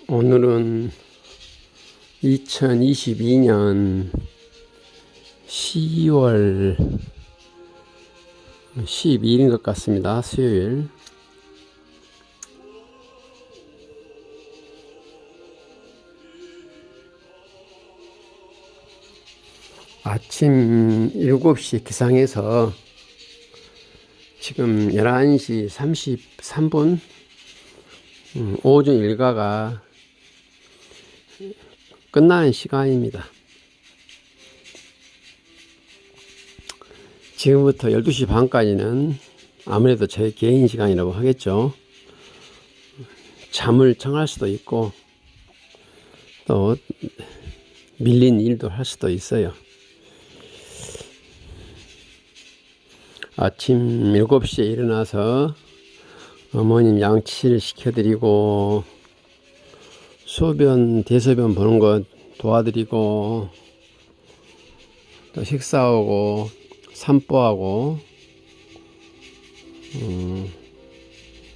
오늘은 2022년 10월 12일인 것 같습니다. 수요일. 아침 7시 기상해서 지금 11시 33분 오전 일과가 끝나는 시간입니다. 지금부터 12시 반까지는 아무래도 제 개인 시간이라고 하겠죠. 잠을 청할 수도 있고 또 밀린 일도 할 수도 있어요. 아침 7시에 일어나서 어머님 양치를 시켜드리고 소변, 대소변 보는 것 도와드리고 또 식사하고 산보하고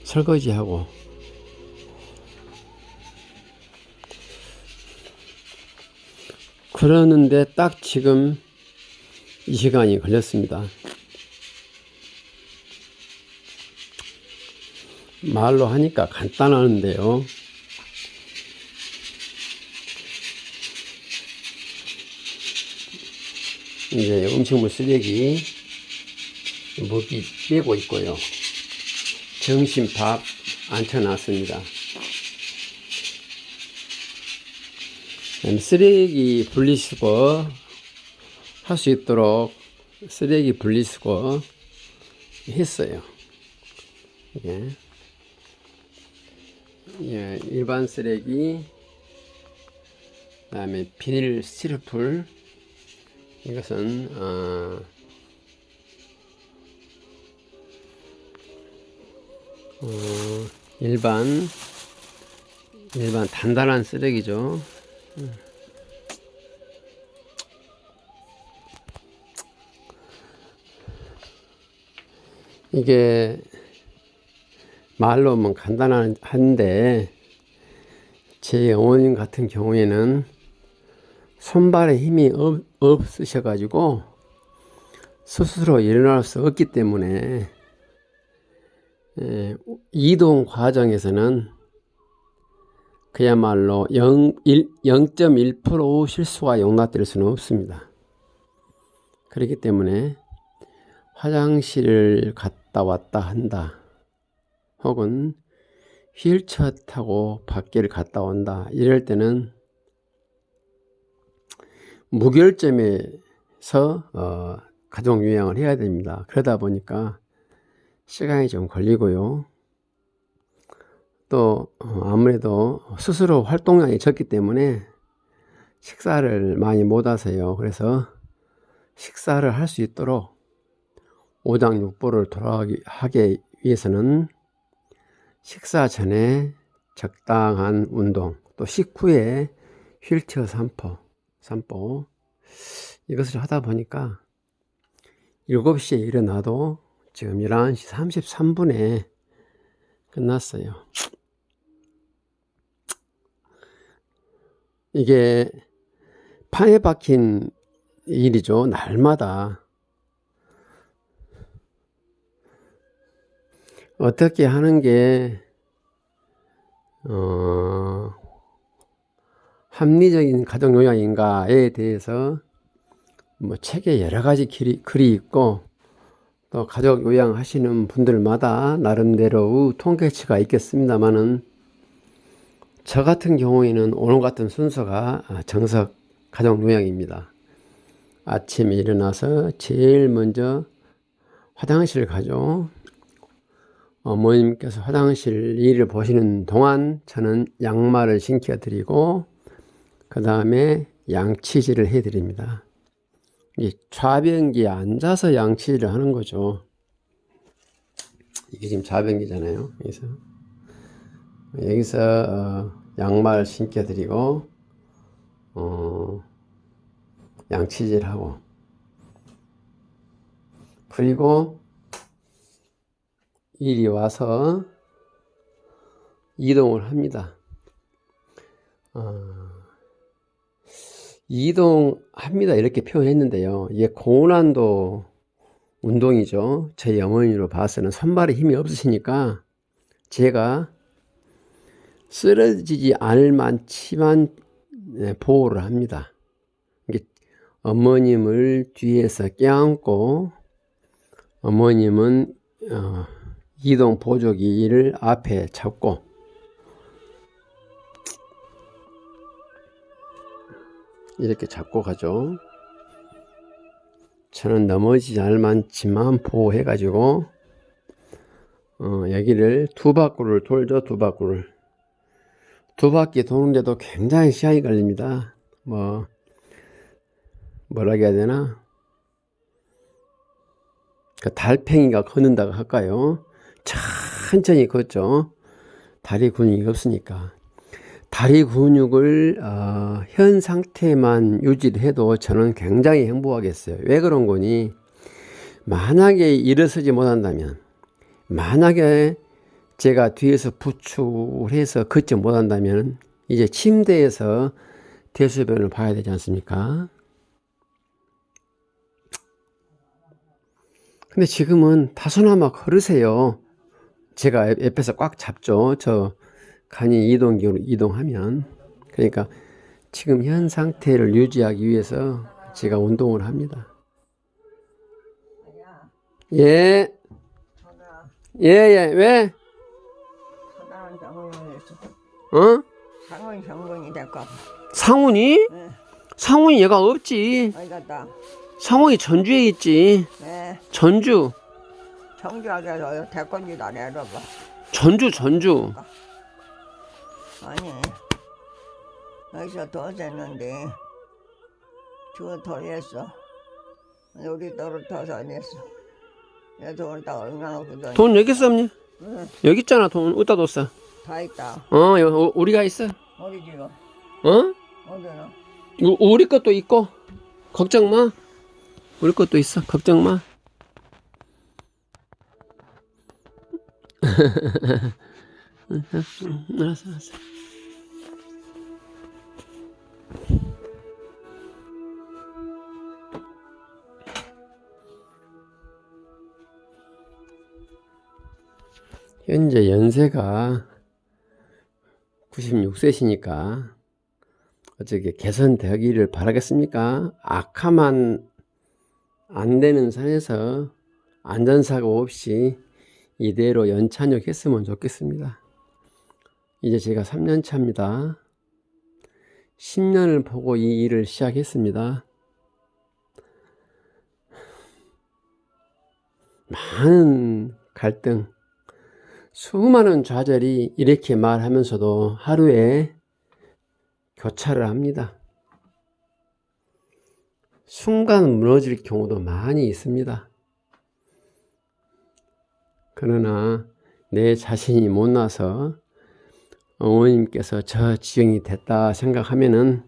설거지하고 그러는데 딱 지금 이 시간이 걸렸습니다. 말로 하니까 간단하는데요. 이제 음식물 쓰레기 먹이 빼고 있고요. 점심밥 앉혀놨습니다. 쓰레기 분리수거 할 수 있도록 쓰레기 분리수거 했어요. 예, 일반 쓰레기, 그 다음에 비닐 스티로풀, 이것은 일반 단단한 쓰레기죠. 이게 말로 하면 간단한데 제 어머님 같은 경우에는 손발에 힘이 없으셔 가지고 스스로 일어날 수 없기 때문에 이동 과정에서는 그야말로 0.1% 실수가 용납될 수는 없습니다. 그렇기 때문에 화장실을 갔다 왔다 한다, 혹은 휠체어 타고 밖을 갔다 온다, 이럴 때는 무결점에서 가정 요양을 해야 됩니다. 그러다 보니까 시간이 좀 걸리고요. 또 아무래도 스스로 활동량이 적기 때문에 식사를 많이 못 하세요. 그래서 식사를 할 수 있도록 오장육부를 돌아가게 위해서는 식사 전에 적당한 운동, 또 식후에 휠체어 산보, 이것을 하다 보니까 7시에 일어나도 지금 11시 33분에 끝났어요. 이게 판에 박힌 일이죠. 날마다 어떻게 하는 게 합리적인 가정 요양인가에 대해서 책에 여러 가지 글이 있고, 또 가족 요양 하시는 분들마다 나름대로 통계치가 있겠습니다만은, 저 같은 경우에는 오늘 같은 순서가 정석 가족 요양입니다. 아침에 일어나서 제일 먼저 화장실 가죠. 어머님께서 화장실 일을 보시는 동안 저는 양말을 신겨 드리고 그 다음에 양치질을 해 드립니다. 좌변기에 앉아서 양치질을 하는 거죠. 이게 지금 좌변기잖아요. 여기서 양말 신겨 드리고 양치질하고, 그리고 이리 와서 이동을 합니다. 이동합니다 이렇게 표현했는데요, 이게 고난도 운동이죠. 제 어머니로 봐서는 손발에 힘이 없으시니까 제가 쓰러지지 않을 만치만 보호를 합니다. 어머님을 뒤에서 껴안고 어머님은 이동 보조기를 앞에 잡고, 이렇게 잡고 가죠. 저는 넘어지지 않을 만치만 보호해 가지고 여기를 두 바퀴를 돌죠. 두 바퀴 도는데도 굉장히 시간이 걸립니다. 뭐라 해야 되나, 그 달팽이가 걷는다고 할까요? 천천히 걷죠. 다리 근육이 없으니까. 다리 근육을 현 상태만 유지해도 저는 굉장히 행복하겠어요. 왜 그런 거니? 만약에 일어서지 못한다면, 만약에 제가 뒤에서 부축을 해서 걷지 못한다면 이제 침대에서 대소변을 봐야 되지 않습니까? 근데 지금은 다소나마 걸으세요. 제가 옆에서 꽉 잡죠. 저 간이 이동기로 이동하면. 그러니까 지금 현 상태를 유지하기 위해서 제가 운동을 합니다. 예. 예, 왜? 상훈 형군이 될까 봐. 상훈이? 네. 상훈이 얘가 없지. 어디 갔다? 상훈이 전주에 있지. 네. 전주. 청주하게서 대권지도 안 해봐봐. 전주. 아니, 여기서 돈 셌는데 주어 덜했어. 우리 돈을 더 냈어. 내 돈을 다 얼마나 줬더니. 돈 여기 있었니? 응, 여기 있잖아. 돈 어디다 뒀어? 다 있다. 우리가 있어. 어디 지금? 어디는? 우리 것도 있고. 걱정 마. 우리 것도 있어. 걱정 마. 알았어. 현재 연세가 96세시니까 어떻게 개선되기를 바라겠습니까? 악화만 안 되는 선에서 안전사고 없이 이대로 연찬역 했으면 좋겠습니다. 이제 제가 3년 차입니다. 10년을 보고 이 일을 시작했습니다. 많은 갈등, 수많은 좌절이 이렇게 말하면서도 하루에 교차를 합니다. 순간 무너질 경우도 많이 있습니다. 그러나 내 자신이 못나서 어머님께서 저 지경이 됐다 생각하면은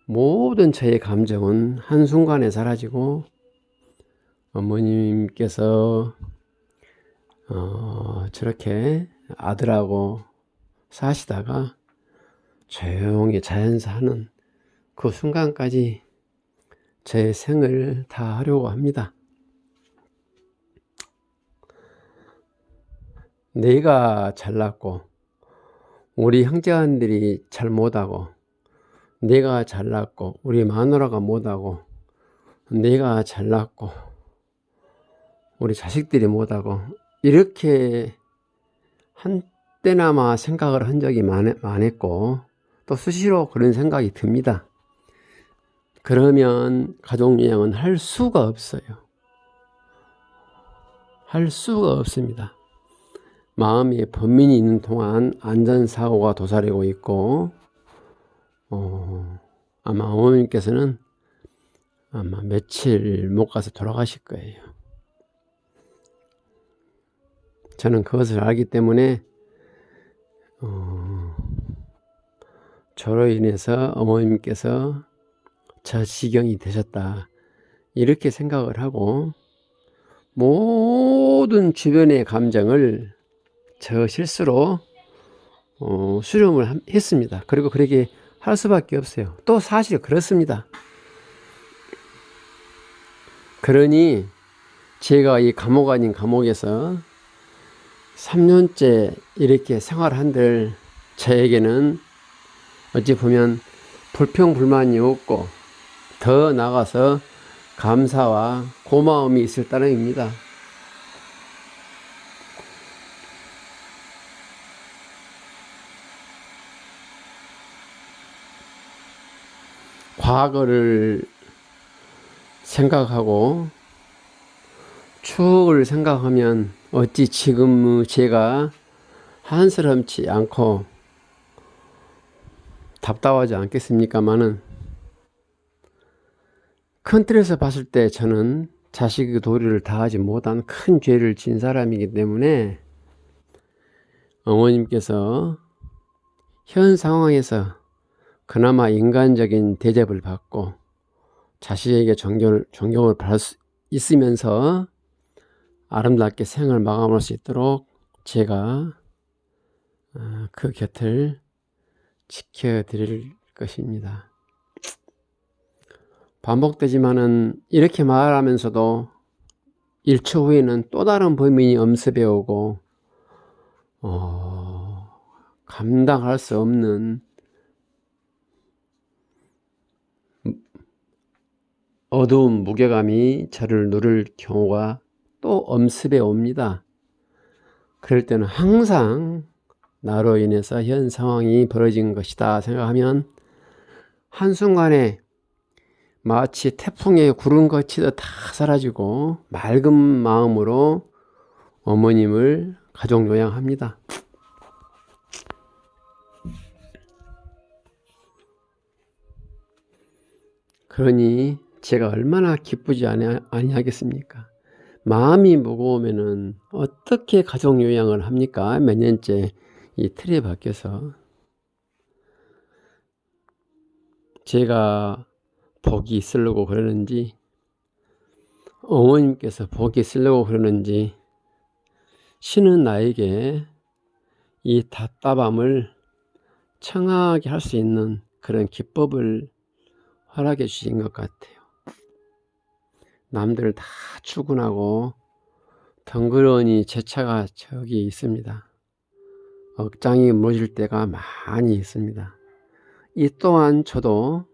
모든 저의 감정은 한순간에 사라지고 어머님께서 저렇게 아들하고 사시다가 조용히 자연사 하는 그 순간까지 제 생을 다 하려고 합니다. 내가 잘났고 우리 형제간들이 잘 못하고, 내가 잘났고 우리 마누라가 못하고, 내가 잘났고 우리 자식들이 못하고, 이렇게 한때나마 생각을 한 적이 많았고 또 수시로 그런 생각이 듭니다. 그러면 가족여행은 할 수가 없어요. 할 수가 없습니다. 마음에 번민이 있는 동안 안전사고가 도사리고 있고, 아마 어머님께서는 아마 며칠 못 가서 돌아가실 거예요. 저는 그것을 알기 때문에 저로 인해서 어머님께서 저 지경이 되셨다, 이렇게 생각을 하고 모든 주변의 감정을 저 실수로 수렴을 했습니다. 그리고 그렇게 할 수밖에 없어요. 또 사실 그렇습니다. 그러니 제가 이 감옥 아닌 감옥에서 3년째 이렇게 생활한들 저에게는 어찌 보면 불평불만이 없고 더 나아가서 감사와 고마움이 있을 따름입니다. 과거를 생각하고 추억을 생각하면 어찌 지금 제가 한스럽지 않고 답답하지 않겠습니까마는, 큰 틀에서 봤을 때 저는 자식의 도리를 다하지 못한 큰 죄를 진 사람이기 때문에 어머님께서 현 상황에서 그나마 인간적인 대접을 받고 자식에게 존경을 받을 수 있으면서 아름답게 생을 마감할 수 있도록 제가 그 곁을 지켜드릴 것입니다. 반복되지만은 이렇게 말하면서도 1초 후에는 또 다른 범인이 엄습해 오고 감당할 수 없는 어두운 무게감이 저를 누를 경우가 또 엄습해 옵니다. 그럴 때는 항상 나로 인해서 현 상황이 벌어진 것이다 생각하면 한순간에 마치 태풍에 구름 거치듯 다 사라지고 맑은 마음으로 어머님을 가족 요양합니다. 그러니 제가 얼마나 기쁘지 아니하겠습니까? 마음이 무거우면은 어떻게 가족 요양을 합니까? 몇 년째 이 틀에 박혀서. 제가 복이 있으려고 그러는지, 어머님께서 복이 있으려고 그러는지, 신은 나에게 이 답답함을 청하게 할 수 있는 그런 기법을 허락해 주신 것 같아요. 남들 다 출근하고 덩그러니 제 차가 저기 있습니다. 억장이 무너질 때가 많이 있습니다. 이 또한 저도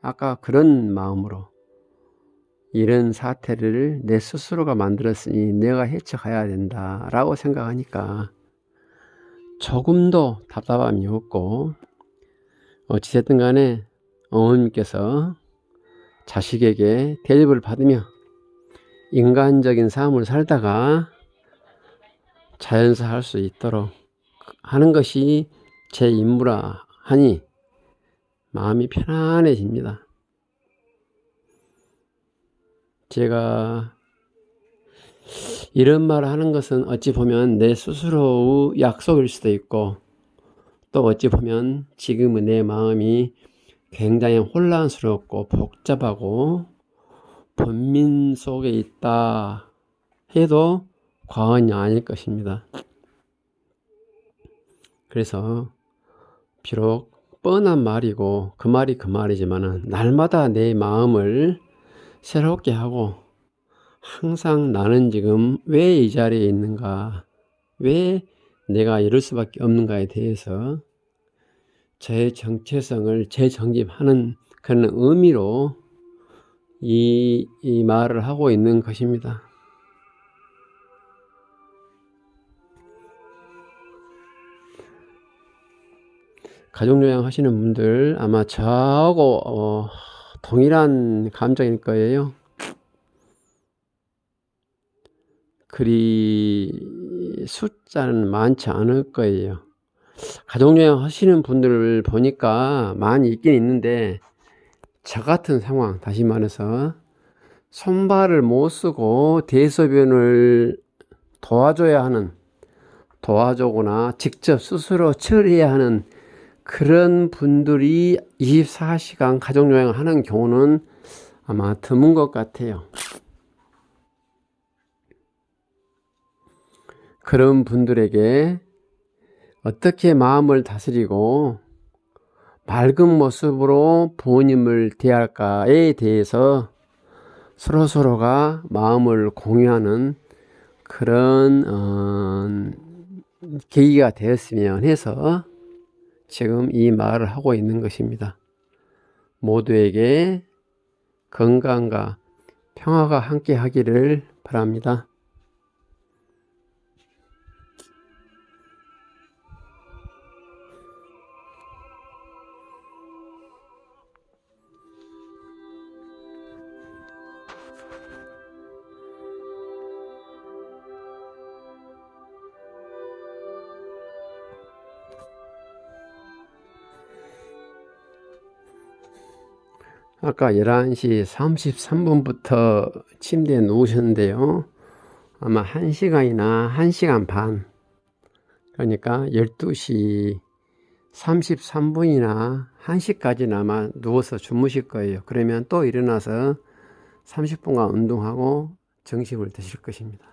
아까 그런 마음으로 이런 사태를 내 스스로가 만들었으니 내가 헤쳐가야 된다라고 생각하니까 조금도 답답함이 없고, 어찌됐든 간에 어머님께서 자식에게 대접을 받으며 인간적인 삶을 살다가 자연사 할 수 있도록 하는 것이 제 임무라 하니 마음이 편안해집니다. 제가 이런 말을 하는 것은 어찌 보면 내 스스로의 약속일 수도 있고, 또 어찌 보면 지금의 내 마음이 굉장히 혼란스럽고 복잡하고 번민 속에 있다 해도 과언이 아닐 것입니다. 그래서 비록 뻔한 말이고 그 말이 그 말이지만은 날마다 내 마음을 새롭게 하고, 항상 나는 지금 왜 이 자리에 있는가, 왜 내가 이럴 수밖에 없는가에 대해서 제 정체성을 재정립하는 그런 의미로 이 말을 하고 있는 것입니다. 가족요양 하시는 분들 아마 저하고 동일한 감정일 거예요. 그리 숫자는 많지 않을 거예요. 가족여행 하시는 분들을 보니까 많이 있긴 있는데, 저 같은 상황, 다시 말해서 손발을 못 쓰고 대소변을 도와주거나 직접 스스로 처리해야 하는 그런 분들이 24시간 가족여행을 하는 경우는 아마 드문 것 같아요. 그런 분들에게 어떻게 마음을 다스리고 맑은 모습으로 부모님을 대할까에 대해서 서로서로가 마음을 공유하는 그런 계기가 되었으면 해서 지금 이 말을 하고 있는 것입니다. 모두에게 건강과 평화가 함께 하기를 바랍니다. 아까 11시 33분부터 침대에 누우셨는데요. 아마 1시간이나 1시간 반, 그러니까 12시 33분이나 1시까지는 아마 누워서 주무실 거예요. 그러면 또 일어나서 30분간 운동하고 정식을 드실 것입니다.